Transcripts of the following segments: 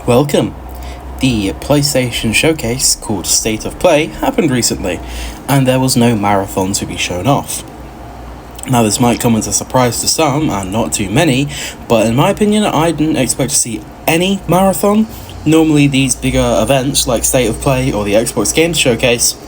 Welcome. The PlayStation showcase called State of Play happened recently, and there was no marathon to be shown off. Now, this might come as a surprise to some and not too many, but in my opinion, I didn't expect to see any marathon. Normally, these bigger events like State of Play or the Xbox Games Showcase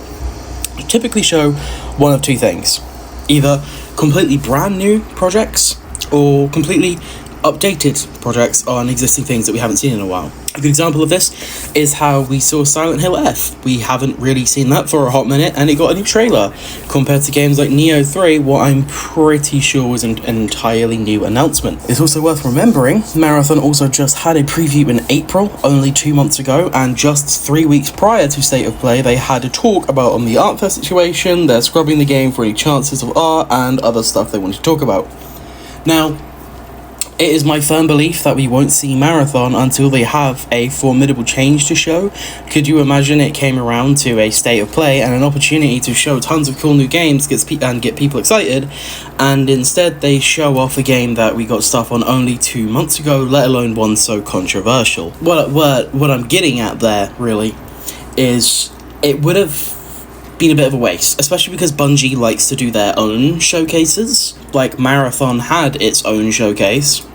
typically show one of two things: either completely brand new projects or completely updated projects on existing things that we haven't seen in a while. A good example of this is how we saw Silent Hill F. We haven't really seen that for a hot minute, and it got a new trailer. Compared to games like Neo 3, what I'm pretty sure was an entirely new announcement. It's also worth remembering, Marathon also just had a preview in April, only 2 months ago, and just 3 weeks prior to State of Play, they had a talk about the art fair situation, they're scrubbing the game for any chances of art, and other stuff they wanted to talk about. Now, it is my firm belief that we won't see Marathon until they have a formidable change to show. Could you imagine it came around to a State of Play and an opportunity to show tons of cool new games and get people excited, and instead they show off a game that we got stuff on only 2 months ago, let alone one so controversial? What I'm getting at there, really, is it would have been a bit of a waste, especially because Bungie likes to do their own showcases. Like, Marathon had its own showcase,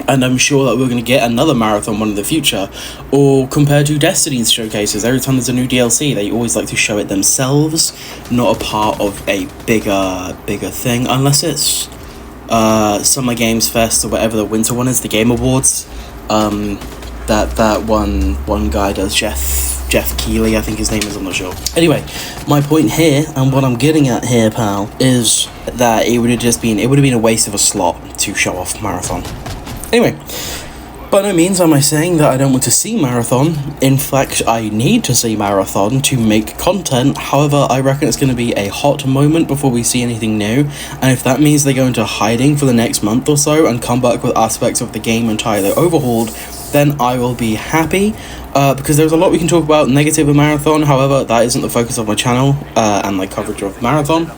and I'm sure that we're going to get another Marathon one in the future. Or compared to Destiny's showcases, every time there's a new DLC, they always like to show it themselves, not a part of a bigger thing, unless it's Summer Games Fest or whatever the winter one is, the Game Awards. That one guy does, Jeff Keighley, I think his name is, I'm not sure. Anyway, my point here, and what I'm getting at here, pal, is that it would have been a waste of a slot to show off Marathon. Anyway, by no means am I saying that I don't want to see Marathon. In fact, I need to see Marathon to make content. However, I reckon it's going to be a hot moment before we see anything new, and if that means they go into hiding for the next month or so and come back with aspects of the game entirely overhauled, then I will be happy, because there's a lot we can talk about negative of Marathon. However, that isn't the focus of my channel and my coverage of Marathon.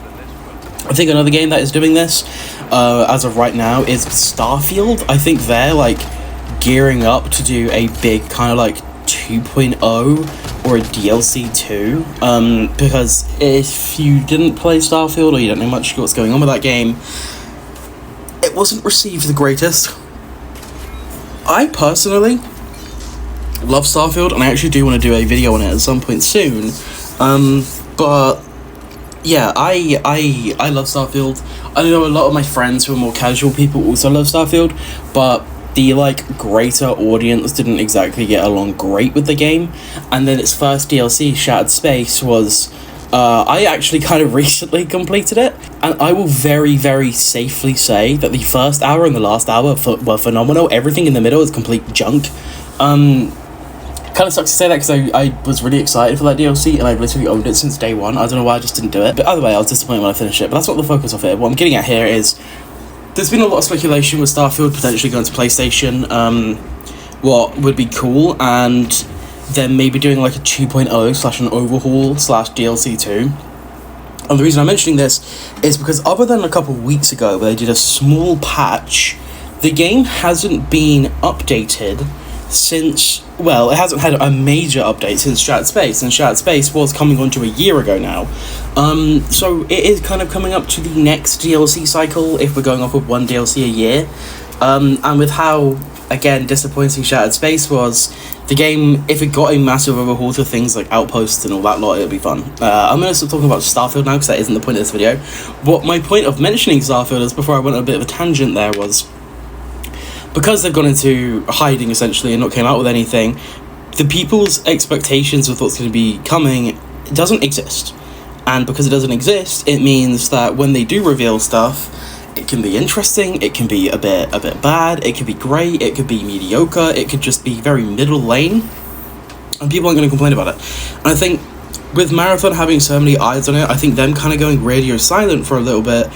I think another game that is doing this, as of right now, is Starfield. I think they're, gearing up to do a big kind of, 2.0 or a DLC 2, because if you didn't play Starfield or you don't know much what's going on with that game, it wasn't received the greatest. I personally love Starfield, and I actually do want to do a video on it at some point soon. But yeah, I love Starfield. I know a lot of my friends who are more casual people also love Starfield, but the greater audience didn't exactly get along great with the game. And then its first DLC, Shattered Space, was I actually kind of recently completed it, and I will very, very safely say that the first hour and the last hour were phenomenal. Everything in the middle is complete junk. Kind of sucks to say that, because I was really excited for that DLC, and I've literally owned it since day one. I don't know why I just didn't do it, but either way, I was disappointed when I finished it. But that's not the focus of it. What I'm getting at here is, there's been a lot of speculation with Starfield potentially going to PlayStation, what would be cool, and then maybe doing a 2.0 / an overhaul / DLC 2. And the reason I'm mentioning this is because other than a couple of weeks ago where they did a small patch, the game hasn't been updated since, it hasn't had a major update since Shattered Space, and Shattered Space was coming on to a year ago now. So it is kind of coming up to the next DLC cycle if we're going off with one DLC a year. And with how, again, disappointing Shattered Space was, the game, if it got a massive overhaul to things like Outposts and all that lot, it would be fun. I'm going to stop talking about Starfield now, because that isn't the point of this video. What my point of mentioning Starfield is, before I went on a bit of a tangent there, was because they've gone into hiding essentially and not came out with anything, the people's expectations of what's going to be coming doesn't exist. And because it doesn't exist, it means that when they do reveal stuff, it can be interesting, it can be a bit bad, it could be great, it could be mediocre, it could just be very middle lane, and people aren't going to complain about it. And I think with Marathon having so many eyes on it, I think them kind of going radio silent for a little bit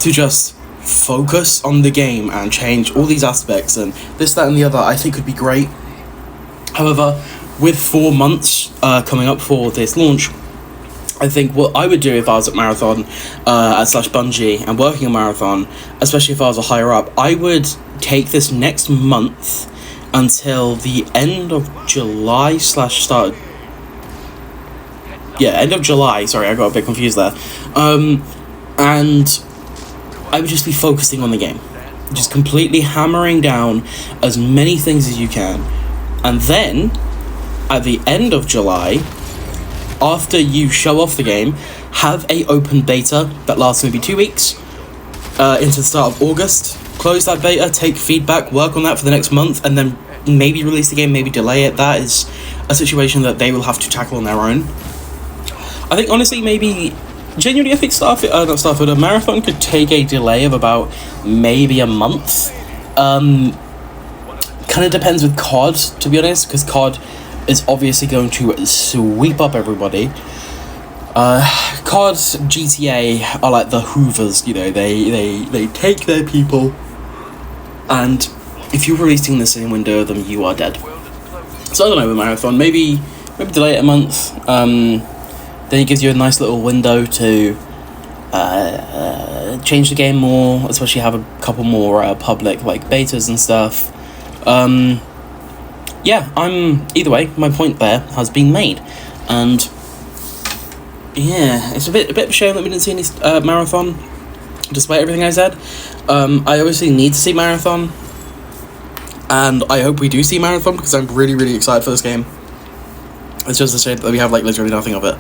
to just focus on the game and change all these aspects and this, that, and the other, I think could be great. However, with 4 months coming up for this launch, I think what I would do if I was at Marathon, at / Bungie, and working on Marathon, especially if I was a higher up, I would take this next month until the end of July slash start. Yeah, end of July. Sorry, I got a bit confused there. And I would just be focusing on the game, just completely hammering down as many things as you can, and then at the end of July, after you show off the game, have a open beta that lasts maybe 2 weeks into the start of August. Close that beta, take feedback, work on that for the next month, and then maybe release the game, maybe delay it. That is a situation that they will have to tackle on their own. I think honestly, maybe genuinely, I think a Marathon could take a delay of about maybe a month. Kind of depends with COD, to be honest, because COD is obviously going to sweep up everybody. COD, GTA are like the Hoovers, you know, they take their people, and if you're releasing the same window of them, you are dead. So I don't know, with Marathon, maybe delay it a month. Then it gives you a nice little window to change the game more, especially have a couple more public like betas and stuff. Either way, my point there has been made, and yeah, it's a bit of a shame that we didn't see any Marathon, despite everything I said. I obviously need to see Marathon, and I hope we do see Marathon, because I'm really, really excited for this game. It's just a shame that we have like literally nothing of it.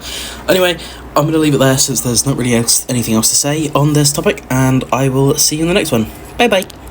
Anyway, I'm going to leave it there since there's not really anything else to say on this topic, and I will see you in the next one. Bye bye.